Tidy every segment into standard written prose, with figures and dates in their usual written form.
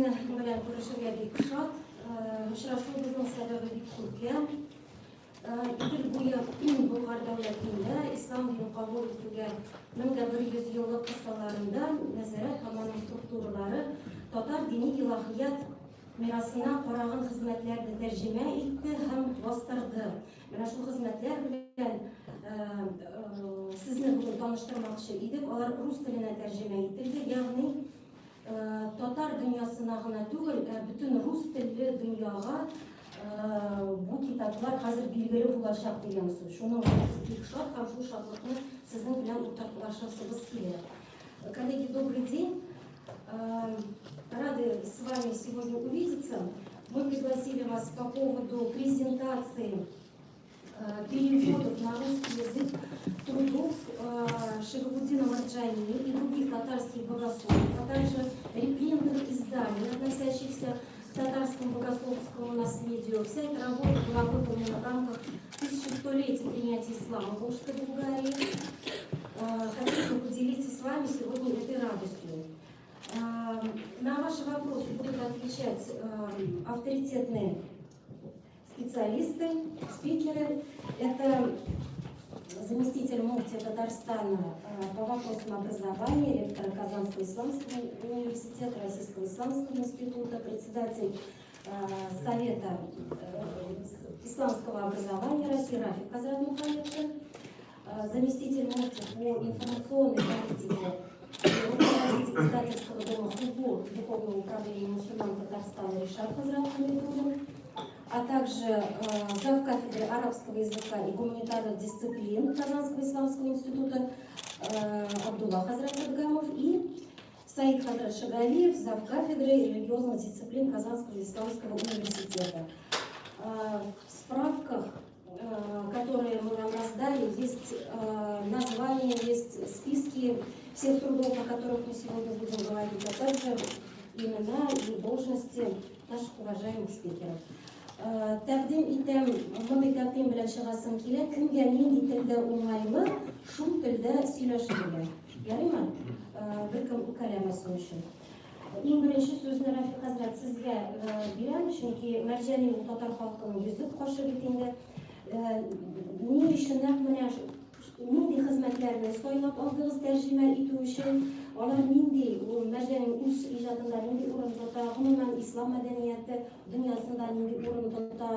Sizini bilen görüşürüge bek şat. Uçraşmamızın sebebi bek Türkiye. İdil buyu Bulgar devletinde İslam dini kabul ettiği 1100 yıllık kıssalarında nezaret hamanın strukturları Tatar dini ilahiyat mirasına koran hizmetlerini tercüme etti hem bastırdı. Mana şu hizmetler bilen sizni bugün tanıştırmakçı idik. Onlar Rus diline tercüme edildi. Yani Tatar dünyasına gına tugul, bütün Rus dilli dünyaya bu kitaplar hazır bilgili bulacak diyemsiz. Şunun bir şart, hem şu şartlıkını sizin bilen ortaklaşasınız gelir. Коллеги, добрый день. Рады с вами сегодня увидеться. Мы пригласили вас по поводу презентации переводов на русский язык трудов Шерабуддина Марджани и других татарских богословов, а также репринтных изданий, относящихся к татарскому богословскому наследию. Вся эта работа была выполнена в рамках 1100-летия принятия ислама в Волжской Булгарии. Хотим поделиться с вами сегодня этой радостью. На ваши вопросы будут отвечать авторитетные специалисты, спикеры. Это заместитель муфтия Татарстана по вопросам образования, ректор Казанского исламского университета, Российского исламского института, председатель Совета исламского образования России Рафик Казрат Мухаммедшин, заместитель муфтия по информационной политике, руководитель издательского дома «Хузур» Духовного управления мусульман Татарстана Ришат Казрат Мухаммедшин, а также завкафедры арабского языка и гуманитарных дисциплин Казанского исламского института Абдулла Хазрат Адгамов и Саид Хадрат Шагалиев, завкафедры религиозных дисциплин Казанского исламского университета. В справках, которые мы вам раздали, есть названия, есть списки всех трудов, о которых мы сегодня будем говорить, а также имена и должности наших уважаемых спикеров. Тәкъдим итәм, мондый тәкъдим белән чыгасым килә, кемгә нинди телдә уңайлы, шул телдә сөйләшергә. Ярыймы? Беркем үпкәләмәсен өчен. Иң беренче сүзне Рафик хәзрәт сезгә бирәм, чөнки Мәрҗани ул татар халкының йөзеп каршы бит инде. Ни өчен нәкъ менә нинди хезмәтләрне сайлап алдыгыз тәрҗемә итү өчен, алар нинди Мәрҗәнин үз иҗатында нинди урын тота, гомумән ислам мәдәнияте дөньясында нинди урын тота,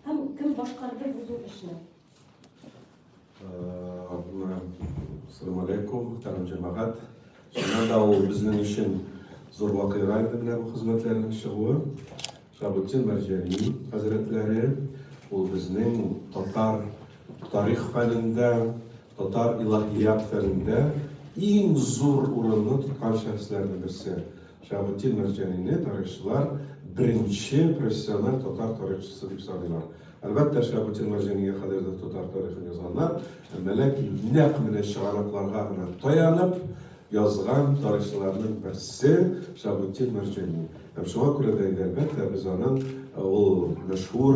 һәм кем башкарды бу эшне? Ассаламу алейкум, мөхтәрәм җәмәгать. Шунда ул безнең өчен зур вакыйга иде менә бу хезмәтләрнең чыгуы. Шабутдин Мәрҗани хәзрәтләре ул безнең татар тарих фәнендә, татар илаһият фәнендә иң зур урынны тоткан шәхесләрнең берсе. Шабутдин Мәрҗанине тарихчылар беренче профессиональ татар тарихчысы дип саныйлар. Әлбәттә, Шабутдин Мәрҗанига кадәр дә татар тарихын язганнар, ләкин нәкъ менә шигъратларга гына таянып язган тарихчыларның берсе Шабутдин Мәрҗани. Һәм шуңа күрә дә әлбәттә без аның ул мәшһүр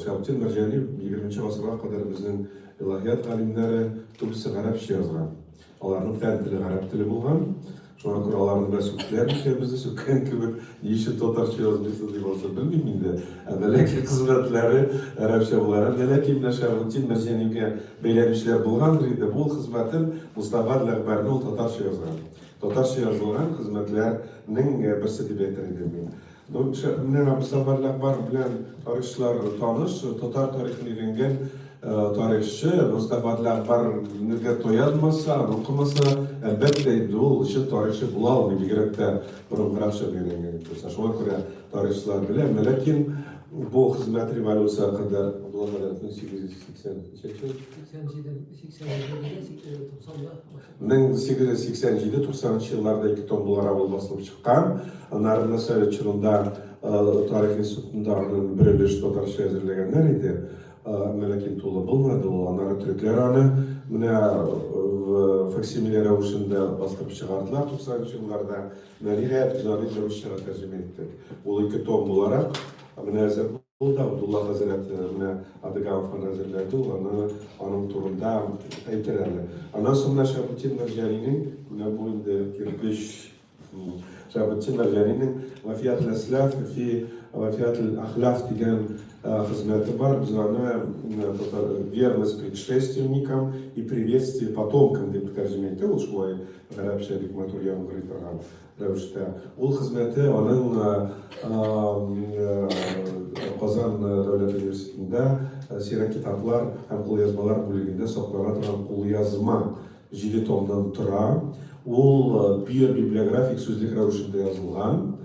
Шабутдин Мәрҗани 20-нче гасырга кадәр безнең илаһият галимнәре күбесе гарәпчә язган. Аларның фән теле гарәп теле булган. Шуңа күрә аларның да сүзләре безне сөккән кебек, ничә татарча язмыйсыз дип алса белмим инде. Ләкин хезмәтләре арабча булган. Ләкин Шабутдин Мәрҗанига бәйләнешләр булган иде. Бу хезмәтен Мустафа Ләгъбәрне ул татарча язган. Татарча язылган хезмәтләрнең берсе дип әйтер идем мин. Менә Мустафа Ләгъбәр белән тарихчылар таныш, татар тарихын өйрәнгән тарихчы Мустафа Ләгъбәрне тоянмаса, укымаса, әлбәттә инде ул өчен тарихчы була алмый, бигрәк тә борынгыракча өйрәнгән булса. Шуңа күрә тарихчылар белә, ләкин бу хезмәт революцияга кадәр 1887-90 елларда 2 том буларак басылып чыккан. Аннары Совет чорында тарих институтында бирелеш татарча әзерләгәннәр иде. Ләкин тулы булмады, аннары төрекләр аны менә факсимиле рәвешендә бастырып чыгардылар 90 елларда. Ниһаять аны русчага тәрҗемә иттек. Ул 2 том буларак менә булды. Абдулла хәзрәт менә Адыгамов әзерләде, аның турында әйтәләр. Аннан соң Шабутдин Мәрҗаниның менә бу инде кирпеч Шабатин Марджанинин Вафиат Ласлав في Вафиат Ахлав тиган хазматы бар, безусловно, верность предшественникам и приветствие потомкам деп тәрҗемә итте ул шулай гарәпчә бик матур яңгырый торган рәвештә. Ул хезмәте аның Казан дәүләт университетында сирәк китаплар һәм кулъязмалар бүлегендә саклана торган кулъязма 7 томнан тора. Ул библиографик сүзлек рәвешендә язылган.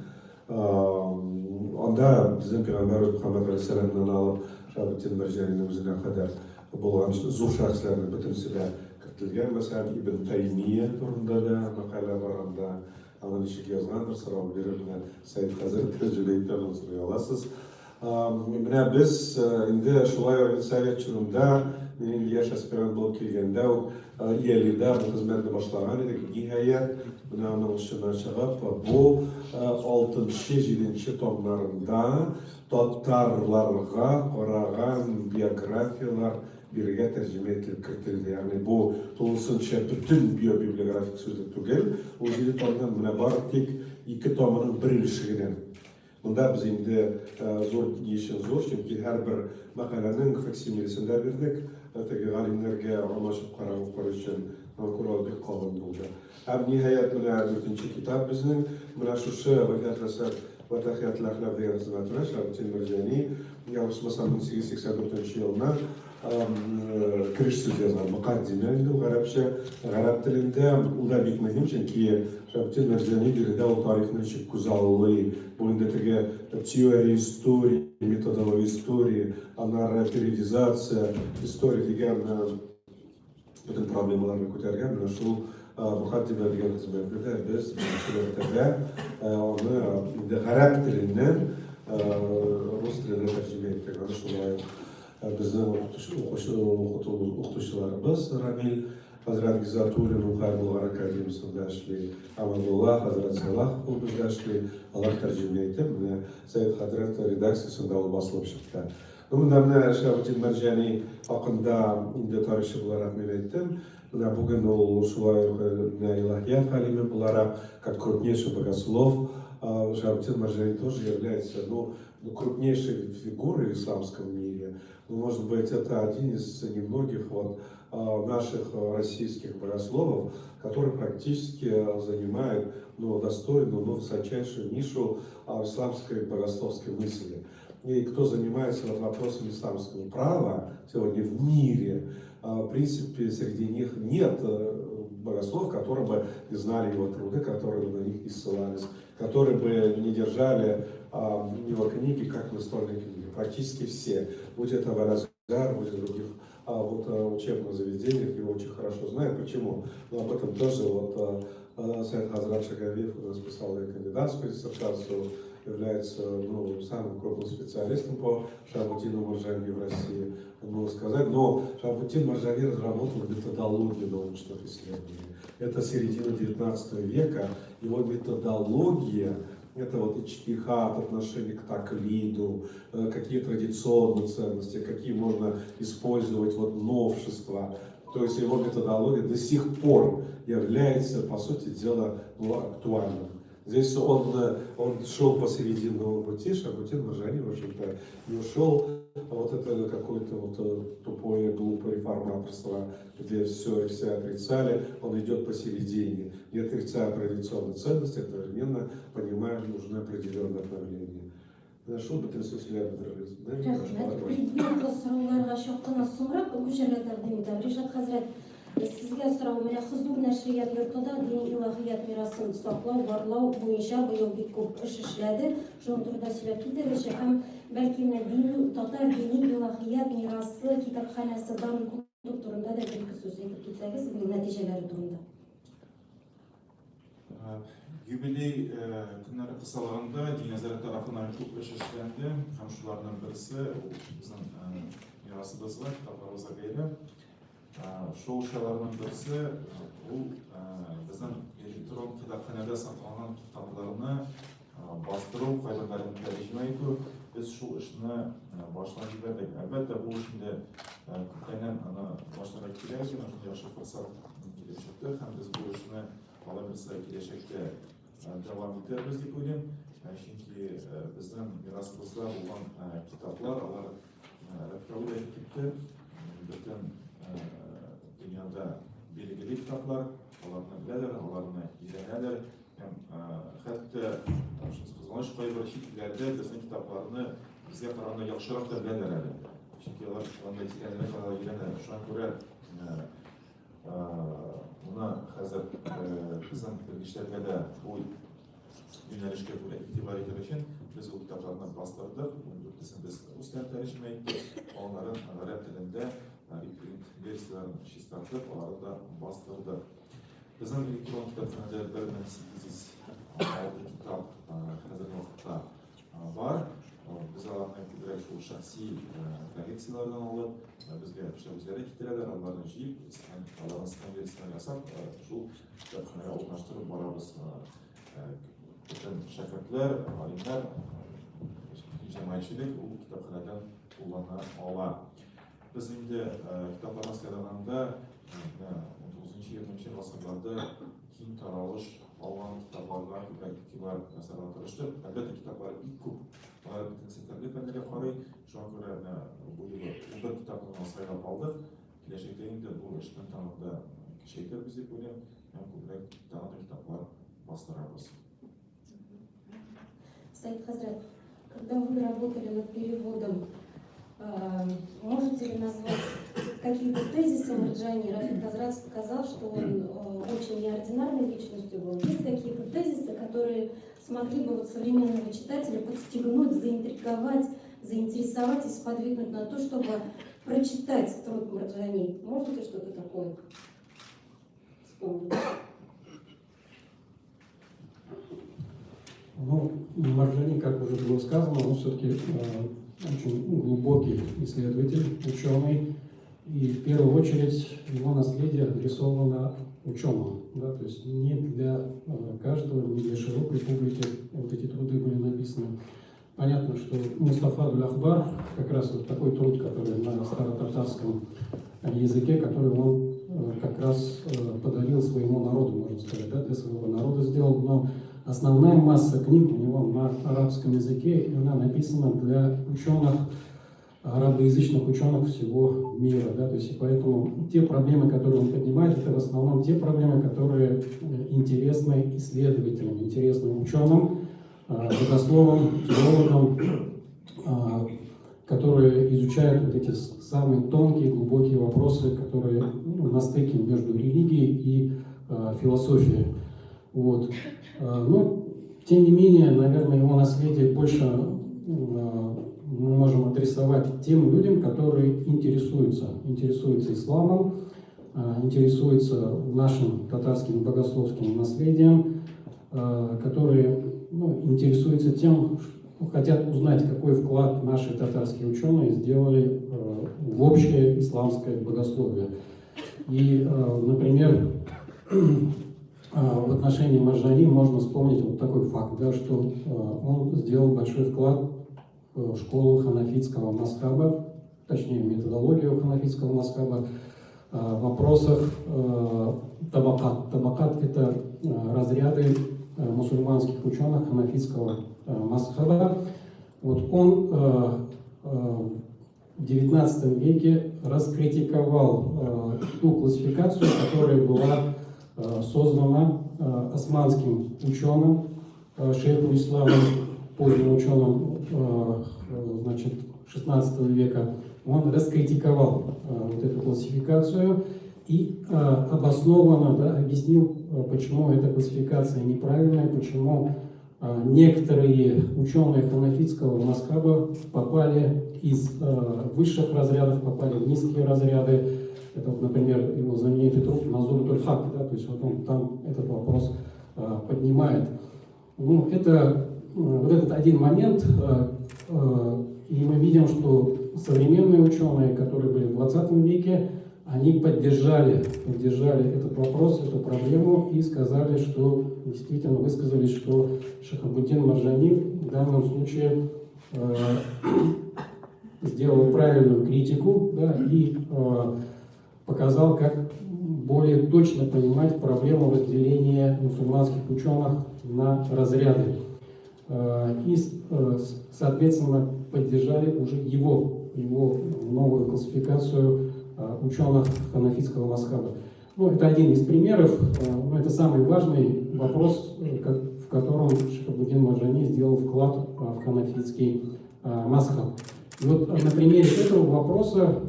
Анда біздің Пейғамбарымыз Мұхаммад алейхиссаламнан алып Шабатин Марджаниннің өзіне қадар болған зор шәхсләрнең бөтенсенә кертелгән. Мәсәлән, Ибн Таймия турында да мақала бар анда. Аны ничек язгандыр, сорау биреп, Сәйд хәзер тәрҗемә итә аласыз. Менә без инде шулай совет чорында, мин яшь аспирант булып килгәндә, Иәлидә бу хезмәтне башлаган идек. Ниһаять, менә аның эшенә чыгып, бу 6-7 томнарында татарларга караган биографиялар биргә тәрҗемә ителеп кертелде. Ягъни бу тулысынча бүтән библиографик сүзлек түгел. Ул 7 томнан менә бар тик 2 томның бер өлеше генә. Монда без инде зур ишен зур, чөнки һәрбер мәкаләнең факсимилесендә бирдек. Теге галимнәргә алмашып карау өчен Курал бик калын булды. Һәм ниһаять менә 4нче китап безнең менә шушы Ватахият Лахлав дигән хезмәтне Шабатин Марджани язмасам 1884 елда кириш сүз язган. Мөкаддимә инде гарәпчә, гарәп телендә ул да бик мөһим, чөнки Шабатин Марджани бирдә ул тарихны ничек күзаллый, бу инде теге теория истории, методология истории, аннары периодизация история дигән бүтән проблемаларны күтәргән. Менә шул Мөхәддимә дигән хезмәттә без аны инде гарәп теленнән рус теленә тәрҗемә иттек. Аны шулай безнең укытучыларыбыз Рамил хәзрәт Гизатуллин Ухайбулгар академиясендә эшли, Амадулла хәзрәт Салах ул бездә эшли. Алар тәрҗемә итеп, менә Сәйд хәзрәт редакциясендә ул басылып чыкты. Менә Шабатин Марджани хакында инде тарихчы буларак мин әйттем. Бүген ул шулай илаһият галиме буларак, как крупнейший богослов, Шабатин Марджани тоже является крупнейшей фигурой в исламском мире. Может быть, это один из немногих наших российских богословов, который практически занимает достойную, высочайшую нишу в исламской богословской мысли. И кто занимается вопросами исламского права сегодня в мире, в принципе, среди них нет богослов, которые бы не знали его труды, которые бы на них не ссылались, которые бы не держали его книги как настольные книги. Практически все, будь это Варазгар, будь это других учебных заведениях, его очень хорошо знают. Почему? Об этом тоже Саид Хазрат Шагавиев у нас писал кандидатскую диссертацию, является самым крупным специалистом по Шабатину Марджани в России, можно сказать. Но Шабатин Марджани разработал методологию научных исследований. Это середина 19 века. Его методология — это ичтихад, отношение к таклиду, какие традиционные ценности, какие можно использовать новшества. То есть его методология до сих пор является, по сути дела, актуальной. Здесь он шел посерединному пути, Шабатин Марджани, в общем-то, не ушел это какое-то тупое, глупое реформаторство, где все отрицали. Он идет посередине, не отрицая традиционные ценности, одновременно понимая, что нужно определенное обновление. Нашел бы ты сослядно Sizga so'rov, mana Huzur nashriyat yurtida diniy ilohiyat merosini saqlov, barlov bo'yicha buyuk bek ko'p ish ishladi. Shu turda so'zlab keldi ham balki tatar diniy ilohiyat merosi kitobxonasidan kutub turida da bir so'z aytib ketsangiz, bu natijalari turida. Юбилей күннәре кысаларында Диназар тарафынан күп эш эшләнде. Һәм шуларның берсе безнең мирасыбызга, китапларыбызга бәйле. Шул эшләрнең берсе ул безнең электронн китапханәдә сакланган китапларны бастыру, кайберләрен тәрҗемә итү. Без шул эшне башлап җибәрдек. Әлбәттә, бу эшне күптәннән башларга кирәк, шундый яхшы форсат килеп чыкты. Һәм без бу эшне киләчәктә devam edebiliriz деп ойлаймын. Чөнки біздің мирасыбызда болған кітаплар, алар рәткәүле кетті. Бүтін дүнияда белгілі кітаплар, аларны біләлер, аларны үйренәлер. Хәтта кызганыч кайбер чит илләрдә безнең китапларны безгә караганда яхшырак та беләләр әле. Чөнки алар анда икәнлек өйрәнәләр. Шуңа күрә моны хәзер безнең белгечләргә дә бу юнәлешкә күрә игътибар итер өчен без ул китапларны бастырдык. Без рус телен тәрҗемә иттек, аларын гарәп телендә репринт версияларын чистартып, аларны да бастырдык. Bizning elektron kitobxonada 1806 kitob hozirgi vaqtda bor. Biz ularni ko'proq shu shaxsiy kolleksiyalardan olib, bizga o'zlari keltiradilar, ularni yig'ib, ularni versiyasini yasab, shu kitobxonaga o'rnashtirib boramiz. Bütün şirketler, alimler, jamoatchilik u kitobxonadan qo'llana oladi. Biz endi kitoblarni saylananda 19-20 asırlarda keng taralış alan kitaplarga ko'plab masalan tartıştık. Albatta kitaplar ilk ko'p. Ular bütün sektörlü fənlərə qaray. Şuna görə bu yıl 11 kitabını saylab aldık. Gelecekte endi bu işin tanımda şeyler biz dep o'ylayman. Hem ko'plab tanıdık kitaplar bastırarız. Саид Хазрат, когда вы работали над переводом, можете ли назвать какие-то тезисы Марджани? Рафик Хазрат сказал, что он очень неординарной личностью был. Есть какие-то тезисы, которые смогли бы вот современного читателя подстегнуть, заинтриговать, заинтересовать и сподвигнуть на то, чтобы прочитать труд Марджани? Можете что-то такое вспомнить? Ну, Марджани, как уже было сказано, он все-таки очень глубокий исследователь, ученый, и в первую очередь его наследие адресовано ученому, да, то есть не для каждого, не для широкой публики вот эти труды были написаны. Понятно, что Мустафа Абдул-Ахбар, как раз вот такой труд, который на старотарцарском языке, который он как раз подарил своему народу, можно сказать, да, для своего народа сделал, но основная масса книг у него на арабском языке, и она написана для ученых, арабоязычных ученых всего мира. Да? То есть, и поэтому те проблемы, которые он поднимает, это в основном те проблемы, которые интересны исследователям, интересны ученым, богословам, теологам, которые изучают вот эти самые тонкие, глубокие вопросы, которые на стыке между религией и философией. Вот. Но, тем не менее, наверное, его наследие больше мы можем адресовать тем людям, которые интересуются исламом, интересуются нашим татарским богословским наследием, которые интересуются тем, хотят узнать, какой вклад наши татарские ученые сделали в общее исламское богословие. И, например, в отношении Марджани можно вспомнить вот такой факт, да, что он сделал большой вклад в школу ханафитского мазхаба, точнее методологию ханафитского мазхаба, в вопросах табакат. Табакат – это разряды мусульманских ученых ханафитского мазхаба. Вот он в XIX веке раскритиковал ту классификацию, которая была создана османским ученым, шейхом ислама, поздним ученым, значит, XVI века. Он раскритиковал вот эту классификацию и обоснованно, да, объяснил, почему эта классификация неправильная, почему некоторые ученые ханафитского мазхаба попали из высших разрядов, попали в низкие разряды. Это, вот, например, его знаменитый труд «Назурутуль хак», да, то есть вот он там этот вопрос поднимает. Ну, это вот этот один момент, и мы видим, что современные ученые, которые были в 20 веке, они поддержали этот вопрос, эту проблему и сказали, что действительно высказались, что Шахабуддин Марджани в данном случае сделал правильную критику, да, и показал, как более точно понимать проблему разделения мусульманских ученых на разряды. И, соответственно, поддержали уже его новую классификацию ученых ханафитского мазхаба. Ну, это один из примеров, но это самый важный вопрос, в котором Шихабуддин Марджани сделал вклад в ханафитский мазхаб. И вот на примере этого вопроса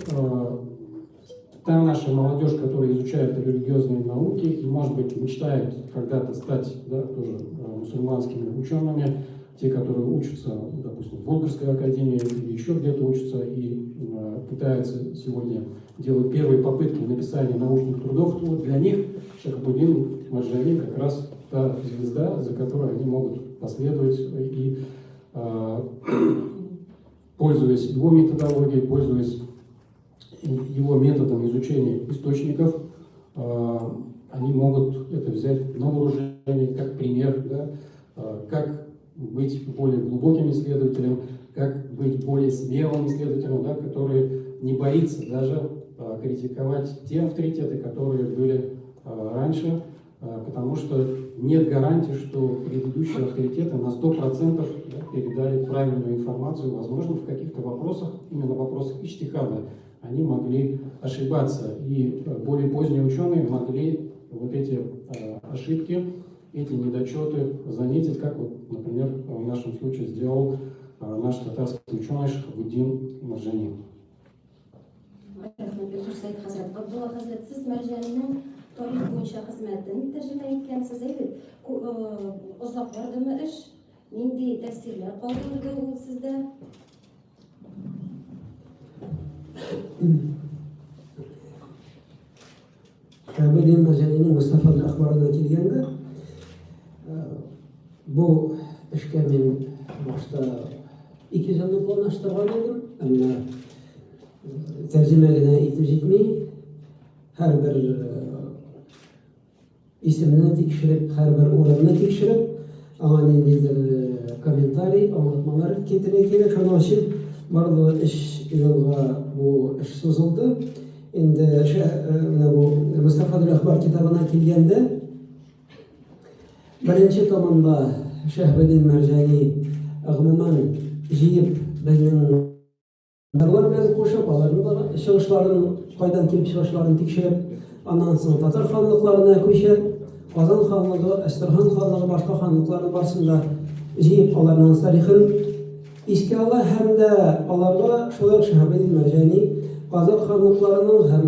та наша молодежь, которая изучает религиозные науки и, может быть, мечтает когда-то стать, да, тоже мусульманскими учеными, те, которые учатся, допустим, в Болгарской академии или еще где-то учатся и пытаются сегодня делать первые попытки написания научных трудов, то для них Шихабуддин Марджани как раз та звезда, за которой они могут последовать и, пользуясь его методологией, пользуясь его методом изучения источников, они могут это взять на вооружение как пример, да, как быть более глубоким исследователем, как быть более смелым исследователем, да, который не боится даже критиковать те авторитеты, которые были раньше, потому что нет гарантии, что предыдущие авторитеты на 100% да, передали правильную информацию. Возможно, в каких-то вопросах, именно в вопросах иджтихада, они могли ошибаться, и более поздние ученые могли вот эти ошибки, эти недочеты заметить, как, вот, например, в нашем случае сделал наш татарский ученый Шихабуддин Марджани. Абдулла Хазрет, сіз Марджаниның тарих бойынша хезмәтен тәрҗемә иткәнсез, әйбәт. Озак бардымы эш? Нинди тәэсирләр калдырды ул сездә? Шихабуддин Марджаниның Мустафа әхбарына килгәндә, бу эшкә мин башта 2 елны планлаштырган идем, әмма тәрҗемә генә итеп җитми, һәрбер исемне тикшереп, һәрбер урынны тикшереп, аңа ниндидер комментарий, аңлатмалар китерергә кирәк. Шуның өчен барлыгы 3 елга бу эш сузылды. Инде бу Мустафа әхбар китабына килгәндә, беренче томында Шихабуддин Марджани гомумән җыеп безнең Дарлар белән кушып, аларның чыгышларын, кайдан килеп чыгышларын тикшереп, аннан соң татар ханлыкларына күчеп, Казан ханлыгы, Әстерхан ханлыгы, башка ханлыкларның барысында җыеп, аларның тарихын искә ала һәм дә аларга шулай Шихабуддин Марджани Казан ханлыкларының һәм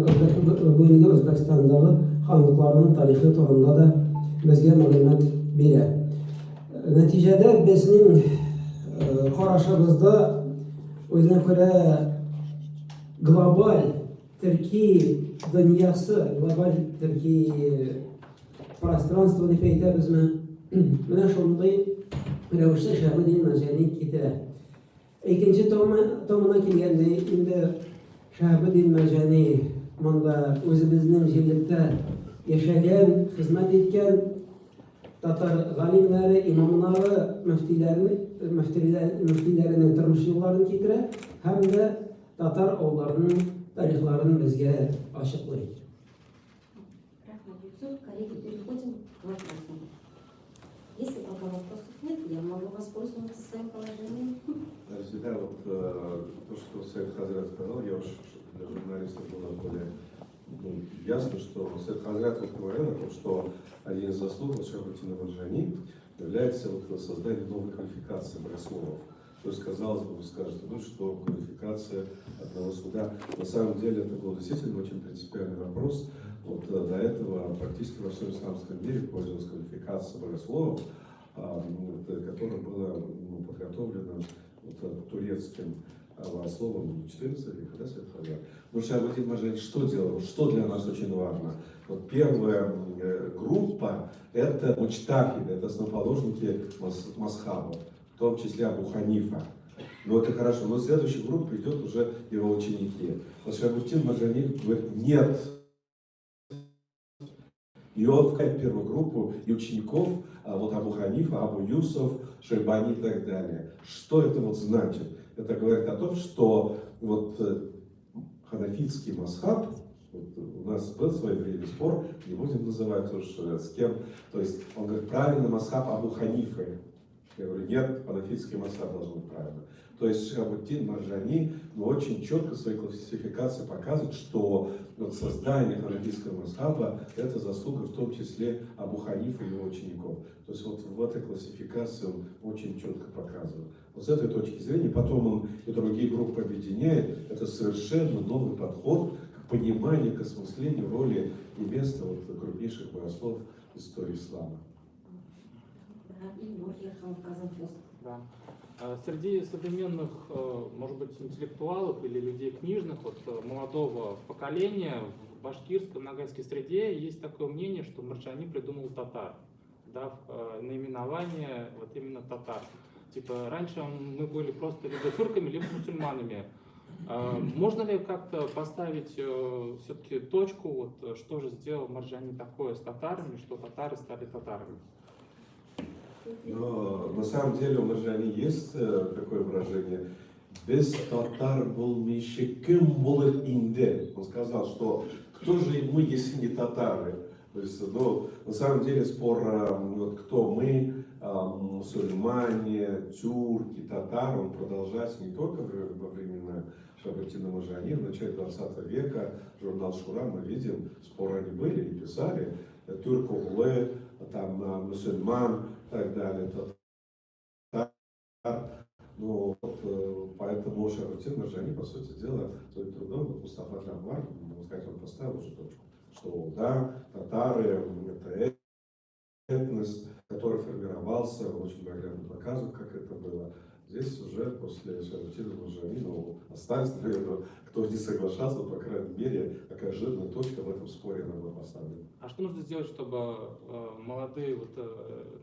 бүгенге Үзбәкстандагы ханлыкларның тарихы турында да безгә мәгълүмат бирә. Нәтиҗәдә безнең карашыбызда өзенә күрә глобаль төрки дөньясы, глобаль төрки пространство дип әйтәбезме, менә шундый рәвештә Шихабуддин Марджани китерә. Икенче томына килгәндә инде Шихабуддин Марджани монда үзебезнең җирлектә яшәгән, хезмәт иткән татар галимнәре, имамнары, мөфтиләренең тормыш юлларын китерә һәм дә татар авылларының тарихларын безгә ачыклый. Коллеги, переходим к вопросам. Если пока вопросов нет, я могу воспользоваться своим положением. Да, вот то, что Сайд Хазрат сказал, я уж для журналистов было более ясно, что Сайд Хазрат говорил о том, что один из заслуг Шихабуддина Марджани является вот созданием новой квалификации богословов. То есть, казалось бы, вы скажете, ну что, квалификация одного суда. На самом деле это был действительно очень принципиальный вопрос. Вот до этого практически во всем исламском мире пользовалась квалификация богословов, которая была подготовлена турецким словом 14 века, да, Сайд Хазрат? Ну, Шихабуддин Марджани что делал? Что для нас очень важно? Вот первая группа – это муджтахиды, это основоположники мазхабов, в том числе Абу Ханифа. Но это хорошо. Но в следующей группе идет уже его ученики. Вот Шихабуддин Марджани говорит, нет. И он входит в первую группу и учеников, вот Абу Ханифа, Абу Юсуф, Шайбани и так далее. Что это вот значит? Это говорит о том, что вот ханафитский мазхаб, Вот у нас был в свое время спор, не будем называть уж с кем. То есть он говорит, правильно масхаб Абу Ханифы. Я говорю, нет, ханафитский масхаб должен быть правильно. То есть Шихабуддин Марджани очень четко в своей классификации показывает, что вот создание ханафитского масхаба это заслуга в том числе Абу Ханифа и его учеников. То есть вот в этой классификации он очень четко показывает. Вот с этой точки зрения, потом он и другие группы объединяет, это совершенно новый подход к пониманию, к осмыслению роли и места вот, крупнейших богословов истории ислама. Да. Среди современных, может быть, интеллектуалов или людей книжных, вот, молодого поколения в башкирской, ногайской среде есть такое мнение, что Марджани придумал татар, дав наименование вот именно татар. Типа раньше мы были просто либо тюрками, либо мусульманами. Можно ли как-то поставить все-таки точку, вот, что же сделал Марджани такое с татарами, что татары стали татарами? Но на самом деле у Марджани есть такое выражение «без татар был мишеким булыр инде». Он сказал, что кто же мы, если не татары? То есть, ну, на самом деле спор, вот, кто мы, мусульмане, тюрки, татары, он продолжается не только во времена Шихабуддина Марджани, в начале 20 века, журнал «Шура», мы видим, споры они были и писали, тюрк-оглы, там, мусульман, и так далее, татар. Ну, вот, поэтому Шихабуддин Марджани, по сути дела, своим трудом, вот Мустафа Джамбар, можно сказать, он поставил уже точку, что да, татары это этнос, который формировался, очень наглядно показывает, как это было. Здесь уже после Шихабуддина Марджани, ну, остались, наверное, кто не соглашался, по крайней мере, такая жирная точка в этом споре она была поставлена. А что нужно сделать, чтобы молодые вот,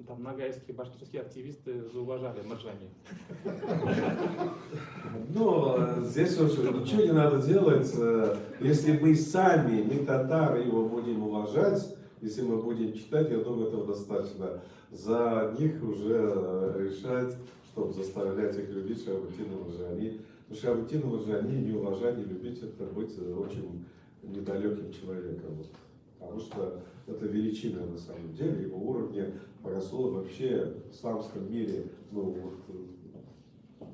там, ногайские, башкирские активисты зауважали Марджани? Ну, здесь уже ничего не надо делать. Если мы сами, мы татары, его будем уважать, если мы будем читать, я думаю, этого достаточно. За них уже решать, чтобы заставлять их любить Шихабуддина Марджани. Но Шихабуддина Марджани не уважать, не любить, это быть очень недалеким человеком. Потому что это величина на самом деле, его уровня богослова вообще в исламском мире, ну, вот,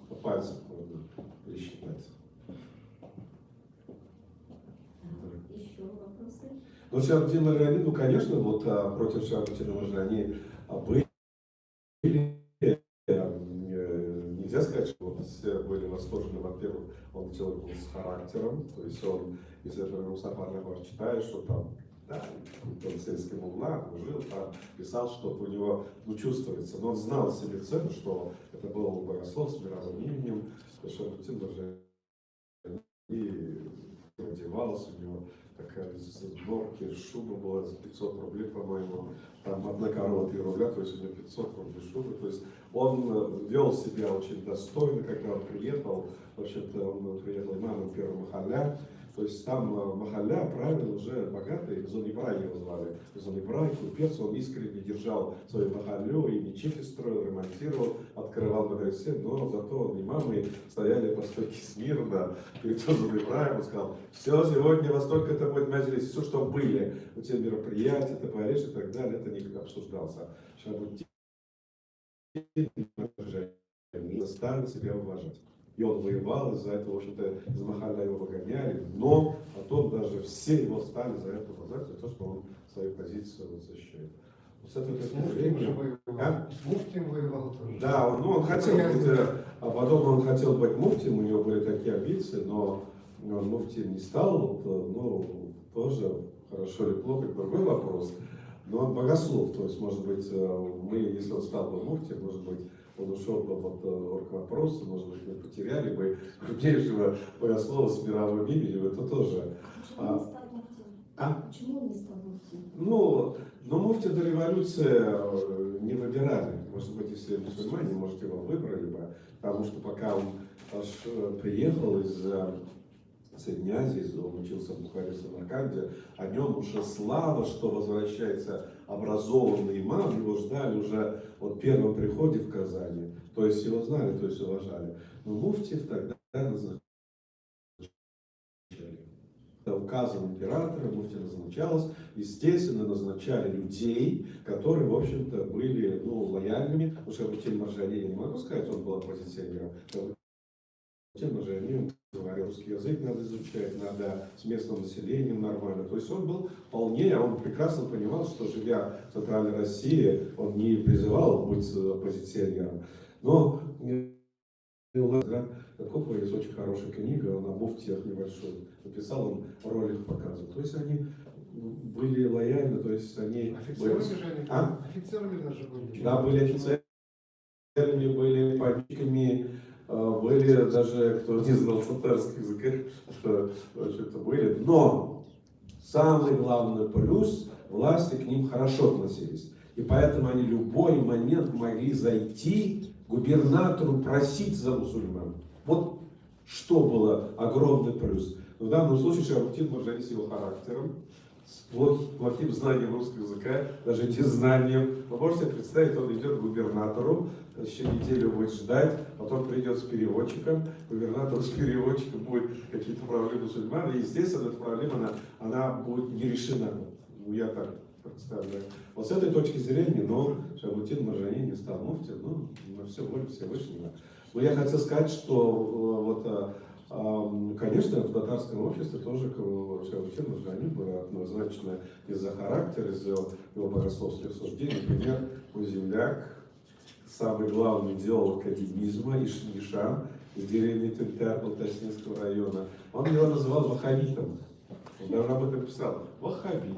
по пальцам можно пересчитать. Еще вопросы? Ну, Шихабуддин Марджани, ну, конечно, вот против Шихабуддина Марджани были, нельзя сказать, что вот все были восторжены. Во-первых, он человек был с характером, то есть он, если, например, Мустафа Джамбар читаешь, что там, да, он сельским углам жил, там писал, что у него, ну, чувствуется, но он знал себе цену, что это был богослов с мировым именем, Шихабуддин Марджани одевался, у него такая из норки шуба была за 500 рублей, по-моему, там одна корова 3 рубля, то есть у него 500 рублей шубы, то есть он вел себя очень достойно, когда он приехал, вообще-то он приехал имамом первого махалля, то есть там махалля правил уже богатый, Зонибрай его звали, Зонибрай, купец, он искренне держал свою махаллю и мечети строил, ремонтировал, открывал мадресе, но зато имамы стояли по стойке смирно перед Зонибраем, он сказал, все, сегодня во столько это будет маджлис, все, что были, у тебя мероприятия, ты поешь и так далее, это никогда обсуждался. Шихабуддин заставил себя уважать. И он воевал, из-за этого, в общем-то, из махалля его выгоняли, но потом даже все его стали за это уважать, за то, что он свою позицию защищает. Вот с этого времени... Муфтием воевал тоже. Да, он хотел быть, а потом он хотел быть муфтием, у него были такие амбиции, но он муфтием не стал, вот, ну, тоже хорошо или плохо, это другой вопрос. Но он богослов, то есть, может быть, мы, если он стал бы муфтием, может быть, он ушел бы от оргвопроса, может быть, мы потеряли бы крупнейшего богослова с мировым именем, это тоже. Почему он не стал муфтием? Ну, но муфти до революции не выбирали. Может быть, если мусульмане, может, его выбрали бы, потому что пока он аж приехал из Средней Азии, он учился в Бухаре, в Самарканде, о нем уже слава, что возвращается образованный имам, его ждали уже от первом приходе в Казани, то есть его знали, то есть уважали. Но муфтиев тогда назначали. указом императора муфти назначалось, естественно, назначали людей, которые, в общем-то, были лояльными. Потому что Шахабуддин Маржани, я не могу сказать, он был оппозиционером. Шахабуддин Маржани, он говорил, русский язык надо изучать, надо с местным населением нормально. То есть он был вполне, он прекрасно понимал, что, живя в Центральной России, он не призывал быть оппозиционером. Но Копа есть очень хорошая книга, он о муфтиях небольшой. Написал, он ролик показывал. То есть они были лояльны, то есть они... Офицерами же они, А? офицерами даже были. Да, были офицерами, были политиками, были даже, кто не знал татарский язык, что в были. Но самый главный плюс, власти к ним хорошо относились. И поэтому они в любой момент могли зайти губернатору просить за мусульман. Вот что было огромный плюс. В данном случае Шахабуддин Маржани с его характером, с плохим знанием русского языка, даже незнанием. Вы можете представить, он идет к губернатору, еще неделю будет ждать, потом придет с переводчиком, губернатор с переводчиком будет какие-то проблемы мусульман, и естественно эта проблема, она будет не решена. Я так представляю. Вот с этой точки зрения, но Шахабуддин Маржани не стал муфти, на все воля Всевышнего. Но я хотел сказать, что конечно, в татарском обществе тоже Шахабуддин Маржани было однозначно из-за характера, из-за его богословских суждений. Например, Куземляк, самый главный идеолог академизма, Ишан из деревни Тюльтар Балтаснинского района, он его называл ваххабитом. Он даже об этом писал. Ваххабит.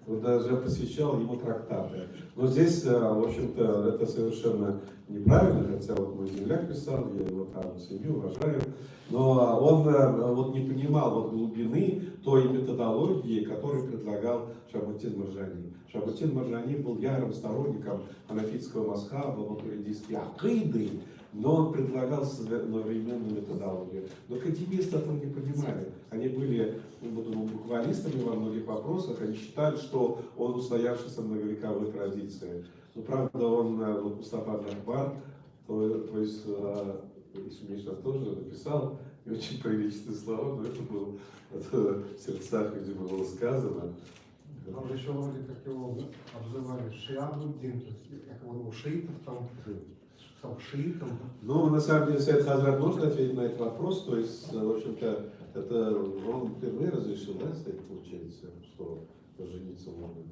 Он даже посвящал ему трактаты. Но здесь, в общем-то, это совершенно неправильно, хотя вот мой земляк писал, я его там ценю, уважаю, но он не понимал глубины той методологии, которую предлагал Шахабуддин Маржани. Шахабуддин Маржани был ярым сторонником ханафитского мазхаба, матуридийской акиды, но он предлагал современную методологию. Но академисты этого не понимали. Они были буквалистами во многих вопросах, они считали, что он устоявшийся в многовековой традиции. Но правда, он, Мустафа Джахбар, то есть Миша тоже написал и очень приличные слова, но это в сердцах, видимо, было сказано. Там же еще вроде как его обзывали Шиабуддин, то есть как его шиитов там шиитом. Ну, на самом деле, Сайед Хазрат может ответить на этот вопрос, то есть, в общем-то, это он впервые разрешил, да, Сайед, получается, что жениться можно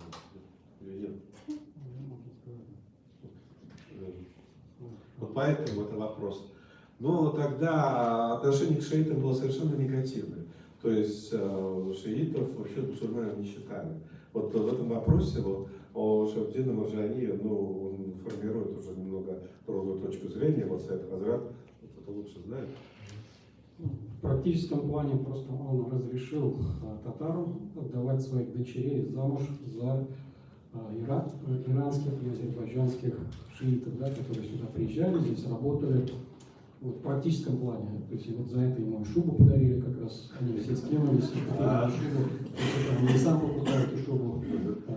или нет? Вот поэтому это вопрос. Но тогда отношение к шиитам было совершенно негативное. То есть шиитов вообще мусульманами не считали. Вот в этом вопросе о Шахабуддине Маржани, он формирует уже немного другую точку зрения. Вот Сайед Хазрат это лучше знает. В практическом плане просто он разрешил татарам отдавать своих дочерей замуж за иранских и азербайджанских шиитов, да, которые сюда приезжали, здесь работали. Вот, в практическом плане, то есть вот за это ему шубу подарили, как раз они все скинулись, шубу, не сам покупал эту шубу.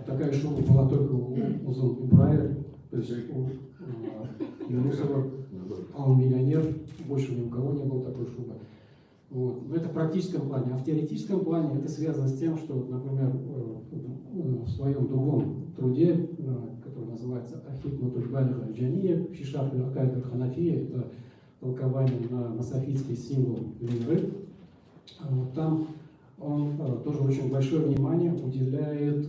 Такая шуба была только у Ибраиля, то есть у Юнусова, а он миллионер, больше ни у кого не было такой шубы. Вот. Это в практическом плане. А в теоретическом плане это связано с тем, что, например, в своем другом труде, который называется «Ахикматуль Балигh аль-Джамия», «Фишах аль-Акаид аль-Ханафия», это толкование на софитский символ веры, там он тоже очень большое внимание уделяет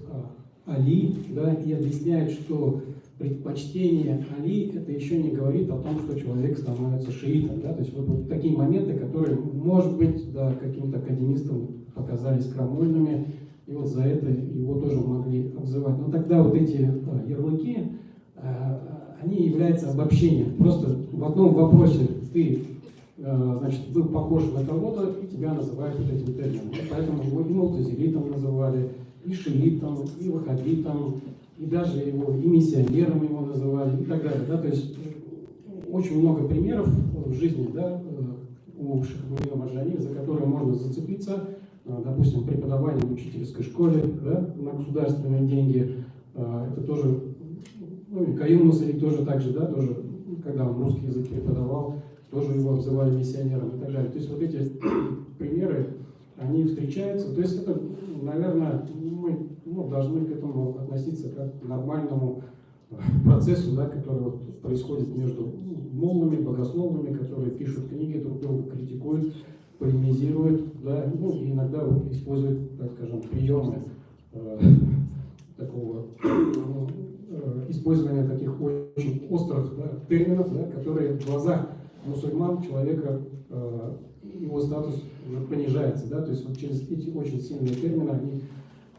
Али, да, и объясняет, что предпочтение Али это еще не говорит о том, что человек становится шиитом. Да? То есть вот такие моменты, которые, может быть, да, каким-то академистам показались крамольными, и вот за это его тоже могли обзывать. Но тогда вот эти ярлыки, они являются обобщением. Просто в одном вопросе ты, значит, был похож на кого-то, и тебя называют вот этим термином. Поэтому его и мутазилитом называли, и шиитом, и ваххабитом, и даже его и миссионером его называли, и так далее. Да? То есть очень много примеров в жизни, да, у Шахабуддина Маржани, за которые можно зацепиться. Допустим, преподавание в учительской школе, да, на государственные деньги. Это тоже, Каюм Мусари тоже так же, да, тоже, когда он русский язык преподавал, тоже его обзывали миссионером и так далее. То есть вот эти примеры, они встречаются. То есть это, наверное, мы должны к этому относиться как к нормальному процессу, да, который вот происходит между моллами, богословами, которые пишут книги, друг друга критикуют, полемизируют, да, ну, и иногда вот используют, так скажем, приемы такого использования таких очень острых, да, терминов, да, которые в глазах мусульман человека, его статус уже понижается, да, то есть вот через эти очень сильные термины они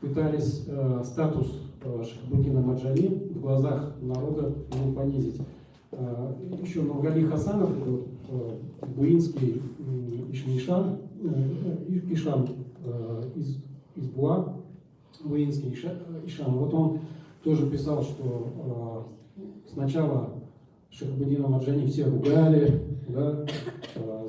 пытались статус Шахабуддина Марджани в глазах народа его понизить. Еще Нургали Хасанов, это вот, буинский Ишмишан, Ишан из Буа, буинский Ишан, вот он тоже писал, что сначала Шахабуддина Марджани все ругали, да,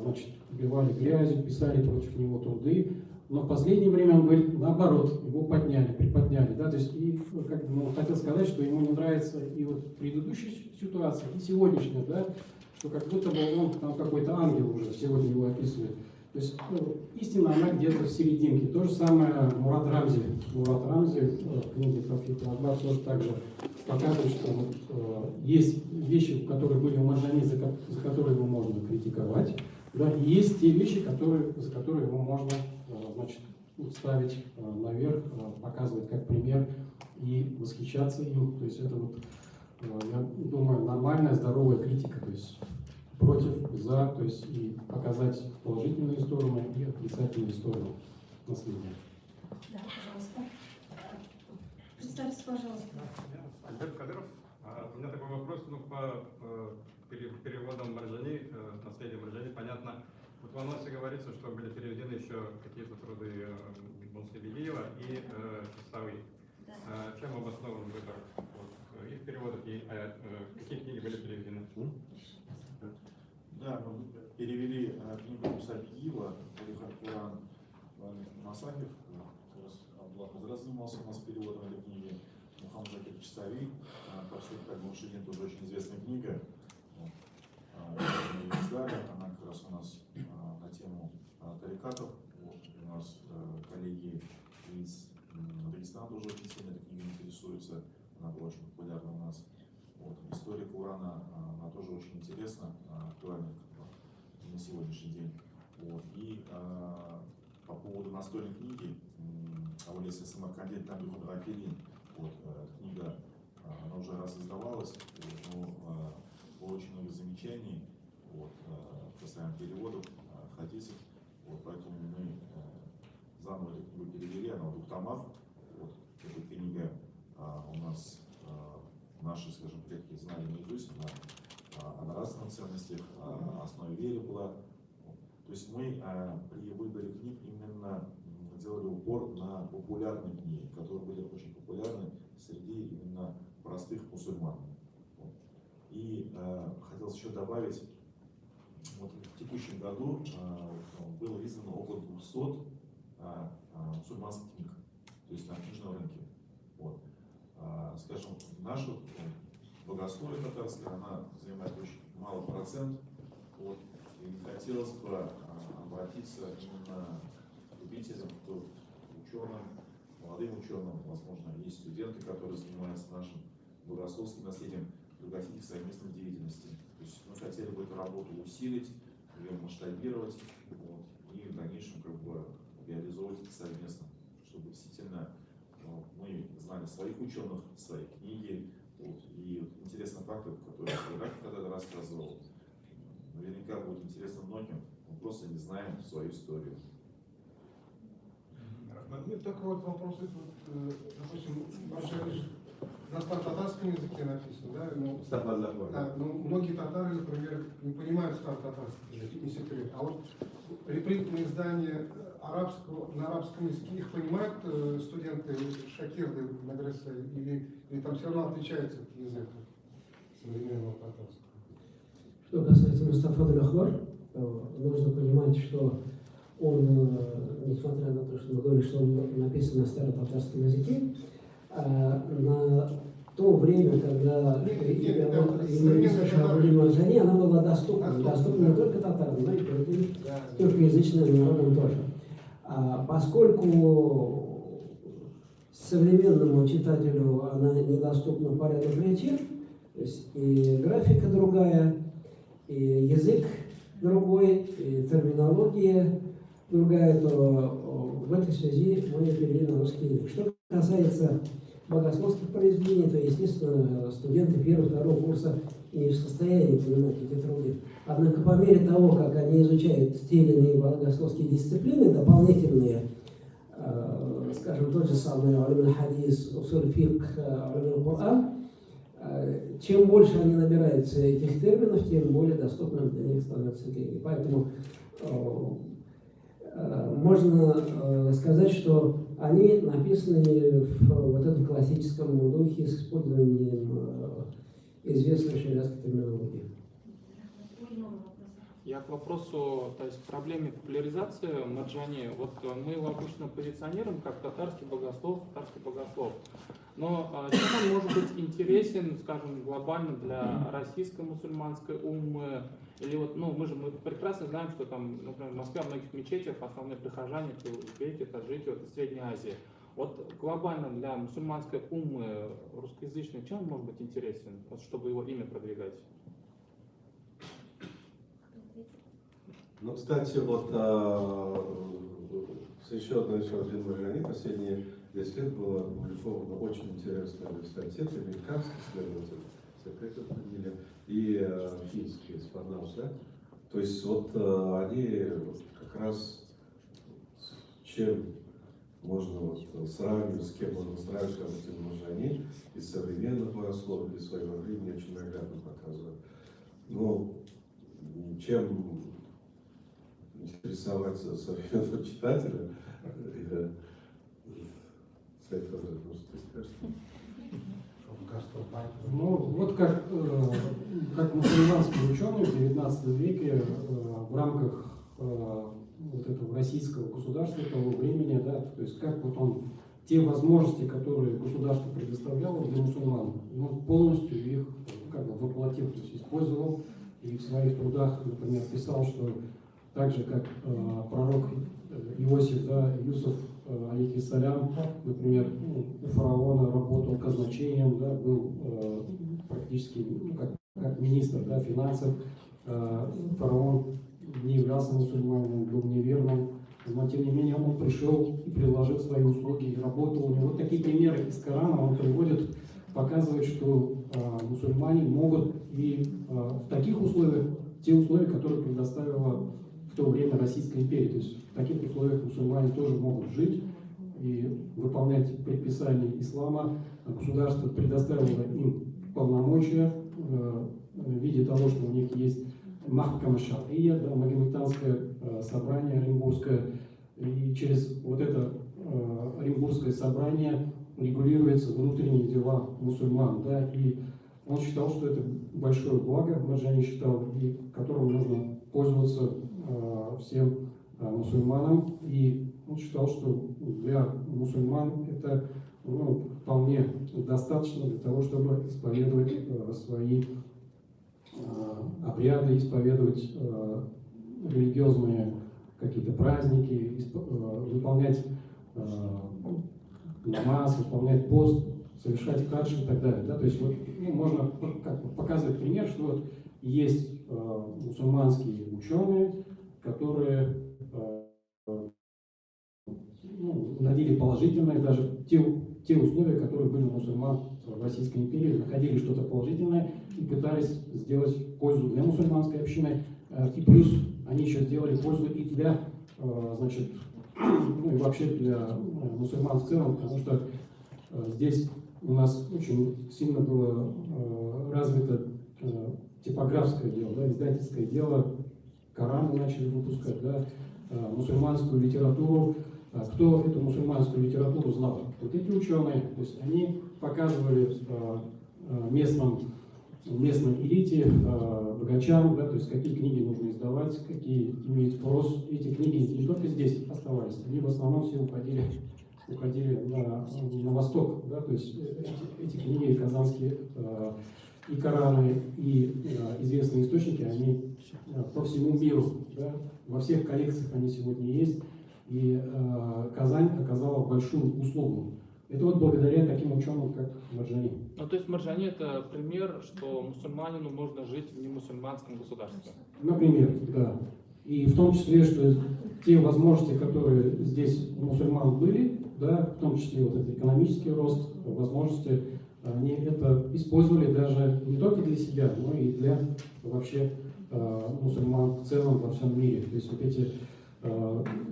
значит, убивали грязью, писали против него труды, но в последнее время, он говорит, наоборот, его подняли, приподняли, да, то есть, и, как бы, ну, хотел сказать, что ему не нравится и вот предыдущая ситуация, и сегодняшняя, да, что как будто бы он там какой-то ангел уже сегодня его описывает. То есть, ну, истина, она где-то в серединке. То же самое Мурат Рамзи. Мурат Рамзи в книге Тафик Акбар тоже также показывает, что вот, есть вещи, которые были у Марджани, за которые его можно критиковать, да, и есть те вещи, за которые его можно, значит, ставить наверх, показывать как пример и восхищаться им. То есть это вот, я думаю, нормальная, здоровая критика, то есть против, за, то есть и показать положительные стороны и отрицательные стороны наследия. Да, пожалуйста. Представьтесь, пожалуйста. Альберт Кадыров. У меня такой вопрос, ну, по переводам Марджани, наследие Марджани, понятно. Вот в анонсе говорится, что были переведены еще какие-то труды Мунсебигиева и Чиставы. Да. Чем обоснован выбор вот, их переводов и какие книги были переведены? Да, мы перевели книгу Мусабиева, Куран Масахев, как раз Абдуллах Хазрат занимался у нас переводом этой книги, Мухаммад Закир Чистави, по сути, как бы Ширин тоже очень известная книга, мы издали, она как раз у нас на тему тарикатов, вот, у нас коллеги из Дагестана тоже очень сильно этой книгой интересуются, она была очень популярна у нас. Вот. История Корана, она тоже очень интересна, актуальна на сегодняшний день. Вот. И по поводу настольной книги Аулеса Самаркандин Тамбихун Рафилин, вот, книга, она уже раз издавалась, но было очень много замечаний вот, касаемо переводов хадисов, вот, поэтому мы заново эту книгу перевели, она в 2 томах. Вот. Эта книга у нас наши, скажем, предки знали наизусть, о нравственных ценностях, о основе веры была. То есть мы при выборе книг именно делали упор на популярные книги, которые были очень популярны среди именно простых мусульман. И хотелось еще добавить, вот в текущем году было издано около 200 мусульманских книг, то есть на книжном рынке. Вот. Скажем, наша богословие татарское, она занимает очень малый процент. Вот, и хотелось бы обратиться именно к любителям, к ученым, молодым ученым, возможно, есть студенты, которые занимаются нашим богословским наследием, пригласить их в совместной деятельности. То есть мы хотели бы эту работу усилить, ее масштабировать, вот, и в дальнейшем как бы реализовывать это совместно, чтобы действительно мы знали своих ученых, свои книги, вот, и вот интересный факт, который я когда-то рассказывал, наверняка будет интересно многим, мы просто не знаем свою историю. Ну, такой вот вопрос, допустим, на татарском языке написано, да? Ну, да, но многие татары, например, не понимают татарский язык, не секрет. А вот репринтные издания на арабском языке, их понимают студенты шакирды медресе, или там все равно отличается язык современного татарского? Что касается Мустафа Даль-Ахбар, нужно понимать, что он, несмотря на то, что мы говорим, что он написан на старо-татарском языке, на то время, когда именно Шахабуддин Марджани, она была доступна не только татарам, но и другим туркоязычным народам тоже. Поскольку современному читателю она недоступна по ряду причин, то есть и графика другая, и язык другой, и терминология другая, то в этой связи мы перевели на русский язык. Что касается богословских произведений, то, естественно, студенты первого-второго курса не в состоянии понимать эти труды. Однако по мере того, как они изучают те или иные богословские дисциплины, дополнительные, скажем, тот же самый аль-хадис, усуль-фикх, аль-Кур'ан, чем больше они набираются этих терминов, тем более доступным для них становятся книги. Поэтому можно сказать, что они написаны в вот этом классическом духе с использованием известной шариатской терминологии. Я к вопросу, то есть к проблеме популяризации марджани. Вот мы его обычно позиционируем как татарский богослов. Но чем он может быть интересен, скажем, глобально для российской мусульманской уммы? Или вот, ну, мы прекрасно знаем, что там, например, в Москве, в многих мечетях основные прихожане это узбеки, таджики, вот из Средней Азии. Вот глобально для мусульманской уммы русскоязычной, чем он может быть интересен, вот, чтобы его имя продвигать? Ну, кстати, вот еще один маржани, последние 10 лет была опубликована очень интересная статья, американский исследователь, секретарь фамилия, и финский исполнялся. То есть вот они как раз чем можно вот сравнивать, с кем можно сравнивать эти маржани из современных богословов или своего времени очень наглядно показывают. Ну, чем интересоваться современного читателя, Ну, вот как мусульманские ученые в XIX веке в рамках вот этого российского государства того времени, да, то есть как вот он те возможности, которые государство предоставляло для мусульман, он полностью их как бы воплотил, то есть использовал, и в своих трудах, например, писал, что так же, как пророк Иосиф, да, Юсуф, алейхиссалям, например, у фараона работал казначеем, да, был практически как министр, да, финансов. Фараон не являлся мусульманином, был неверным, но тем не менее он пришел и предложил свои услуги и работал. У него вот такие примеры из Корана он приводит, показывает, что мусульмане могут и в таких условиях, те условия, которые предоставила в то время Российская империя. То есть в таких условиях мусульмане тоже могут жить и выполнять предписания ислама. Государство предоставило им полномочия в виде того, что у них есть Махкама Шар'ия, да, Магометанское собрание Оренбургское. И через вот это Оренбургское собрание регулируются внутренние дела мусульман. Да, и он считал, что это большое благо, Марджани считал, и которым нужно пользоваться всем мусульманам. И он считал, что для мусульман это вполне достаточно для того, чтобы исповедовать свои обряды, исповедовать религиозные какие-то праздники, выполнять намаз, выполнять пост, совершать хадж и так далее. Да? То есть вот, можно показывать пример, что вот есть мусульманские ученые, которые находили положительное, даже те условия, которые были у мусульман в Российской империи, находили что-то положительное и пытались сделать пользу для мусульманской общины. И плюс они еще сделали пользу и для, значит, ну и вообще для мусульман в целом, потому что здесь у нас очень сильно было развито типографское дело, да, издательское дело, Коран начали выпускать, да, мусульманскую литературу. Кто эту мусульманскую литературу знал? Вот эти ученые, то есть они показывали местной элите, богачам, да, то есть какие книги нужно издавать, какие имеют спрос. Эти книги не только здесь оставались, они в основном все уходили на восток, да, то есть эти книги казанские и Кораны, и известные источники, они по всему миру, да, во всех коллекциях они сегодня есть. И Казань оказала большую услугу. Это вот благодаря таким ученым, как Марджани. Ну, то есть Марджани это пример, что мусульманину можно жить в немусульманском государстве. Например, да. И в том числе, что те возможности, которые здесь у мусульман были, да, в том числе вот этот экономический рост, возможности, они это использовали даже не только для себя, но и для вообще мусульман в целом во всем мире. То есть вот эти,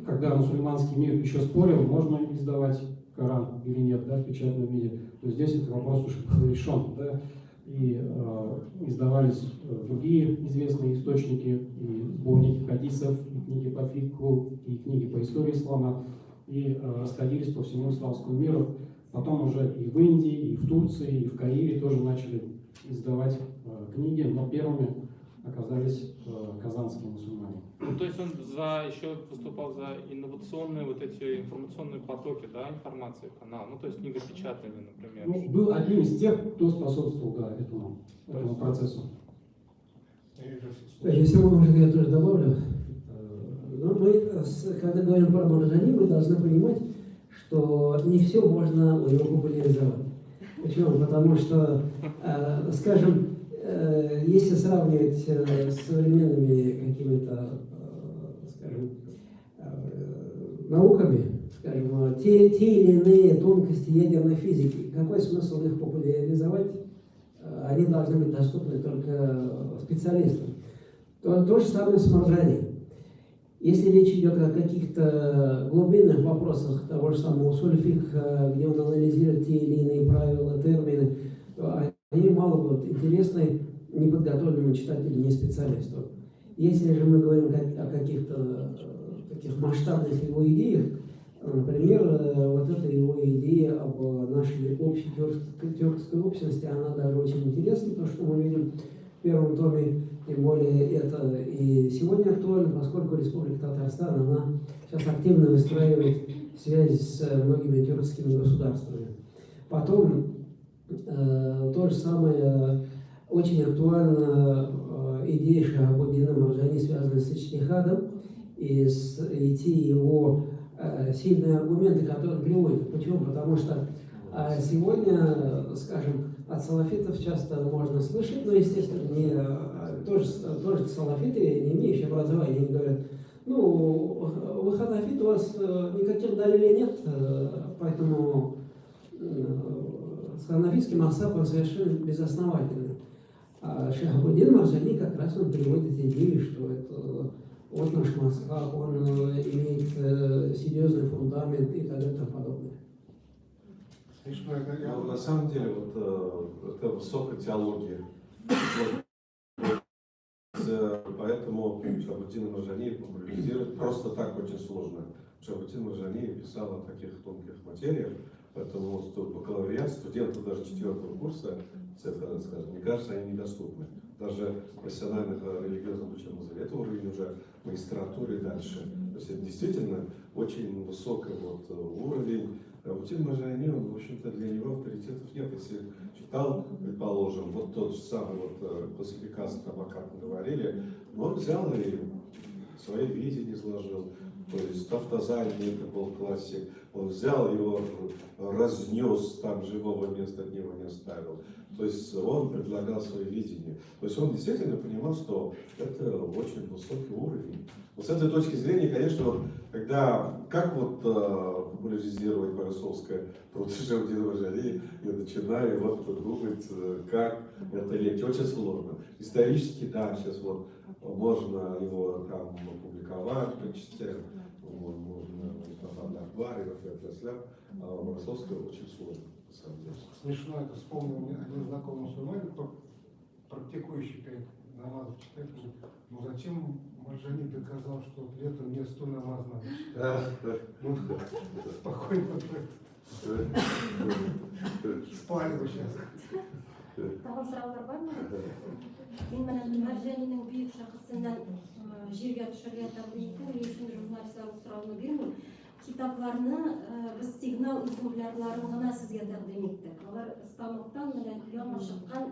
когда мусульманский мир еще спорил, можно издавать Коран или нет, да, в печатном виде, то здесь этот вопрос уже был решен, да, и издавались другие известные источники, и сборники хадисов, и книги по фикху, и книги по истории ислама, и расходились по всему исламскому миру. Потом уже и в Индии, и в Турции, и в Каире тоже начали издавать книги, но первыми оказались казанские мусульмане. Ну, то есть он еще выступал за инновационные вот эти информационные потоки, да, информации, канал, ну то есть книгопечатание, например. Ну, был одним из тех, кто способствовал, да, этому процессу. Если можно, я тоже добавлю. Но мы, когда говорим про Марджани, мы должны понимать, что не все можно у него популяризовать. Почему? Потому что, скажем, если сравнивать с современными какими-то, скажем, науками, скажем, те или иные тонкости ядерной физики, какой смысл их популяризовать? Они должны быть доступны только специалистам. То же самое с Марджани. Если речь идет о каких-то глубинных вопросах того же самого сульфика, где он анализирует те или иные правила, термины, то они мало будут интересны неподготовленному читателю, не специалисту. Если же мы говорим о каких-то таких масштабных его идеях, например, вот эта его идея об нашей общей тюркской общности, она даже очень интересна, то, что мы видим в первом томе, тем более это и сегодня актуально, поскольку Республика Татарстан, она сейчас активно выстраивает связь с многими тюркскими государствами. Потом то же самое очень актуальна идея Шахабуддина Марджани, связанная с ичтихадом, и те его сильные аргументы, которые он приводит. Почему? Потому что сегодня, скажем, от салафитов часто можно слышать, но, естественно, тоже салафиты, не имеющие образования, они говорят, ну, вы ханафит, у вас никаких далилей нет, поэтому с ханафитским асабом совершенно безосновательно. А Шахабуддин Марджани как раз он приводит идею, что это вот наш мазхаб, он имеет серьезный фундамент и так далее и тому подобное. Ну, на самом деле, вот это высокая теология. Поэтому Шахабуддин Марджани популяризирует просто так очень сложно. Шахабуддин Марджани писал о таких тонких материях, поэтому бакалавриат, студенты даже 4-го курса, скажем, мне кажется, они недоступны. Даже профессиональных религиозных ученых это уровень уже магистратуры и дальше. То есть это действительно очень высокий вот уровень. Шахабуддин Марджани, он, в общем-то, для него авторитетов нет. Если читал, предположим, вот тот же самый вот классификацию, о котором мы говорили, но он взял и свое видение изложил. То есть Тафтазани это был классик, он взял его, разнес, там живого места от него не оставил. То есть он предлагал свое видение. То есть он действительно понимал, что это очень высокий уровень. Вот с этой точки зрения, конечно, вот, когда, как вот популяризировать Борисовское труд Шахабуддина Марджани, я начинаю вот думать, как это легче. Очень сложно. Исторически, да, сейчас вот можно его там опубликовать по частям, можно там Акбар и а Борисовское очень сложно, на самом деле. Смешно это вспомнил мне один знакомый мусульманин, практикующий перед намазом читать, ну зачем Марджани доказал, что летом не 100 намаз надо читать? Ну, спокойно спали бы сейчас. Тағы сұраулар бар ма? Мен мына Марджанинің бүйік шақысынан жерге түсірген тақырыбы үшін журналисттердің сұрауына бермей, китапларны біз сигнал экземплярларын ғана сізге тәқдим еттік. Олар станоктан яңа шыққан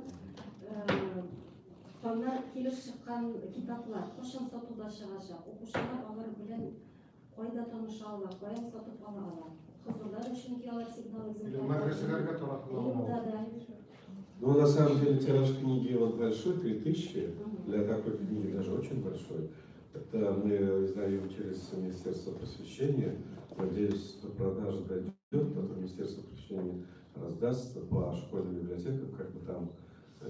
таңнан келіп шыққан китаплар, қашан сатуда шығacak, оқушылар олар білен қайда танышалар, қайда сатып алалар. Хозурлар үшін келер сигнал Или медреселерге таратылған. Да. Ну, на самом деле, тираж книги вот большой, 3000. Для такой книги даже очень большой. Это мы издаем через Министерство просвещения. Надеюсь, до продажи дойдет, потом Министерство просвещения раздаст по школьным библиотекам, как бы там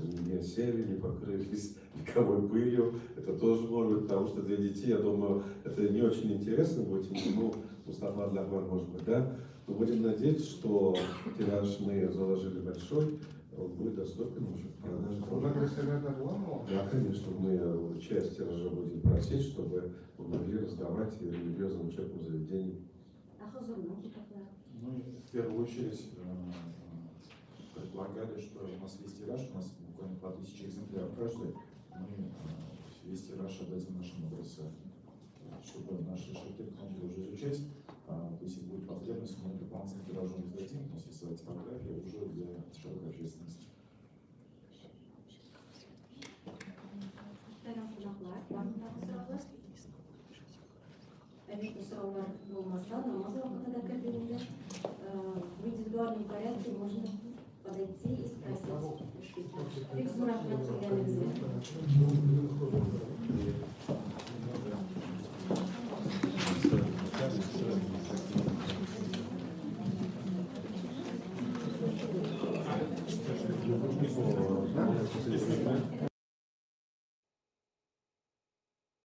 не сели, не покрылись вековой пылью. Это тоже может быть, потому что для детей, я думаю, это не очень интересно будет, ну, Мустафа Адлахмар, может быть, да. Но будем надеяться, что тираж мы заложили большой, он будет доступен уже в продаже. Медреселерде була мı? Да, конечно, мы часть тиража будем просить, чтобы мы могли раздавать и религиозным учебным заведениям. А хозурлар китаплар? Мы в первую очередь предполагали, что у нас весь тираж, у нас буквально по 1000 экземпляров каждый, мы весь тираж отдадим нашим мадресе, чтобы наши шахтеры начали уже изучать. Если будет потребность, мы дополнительный тираж издадим, у нас есть своя типография уже для широкой общественности. Taraflar, var mı daha sorular? Evet, bu sorular olmazsa namaz vakitinde кабинете в индивидуальном порядке можно подойти и спросить. Фиксура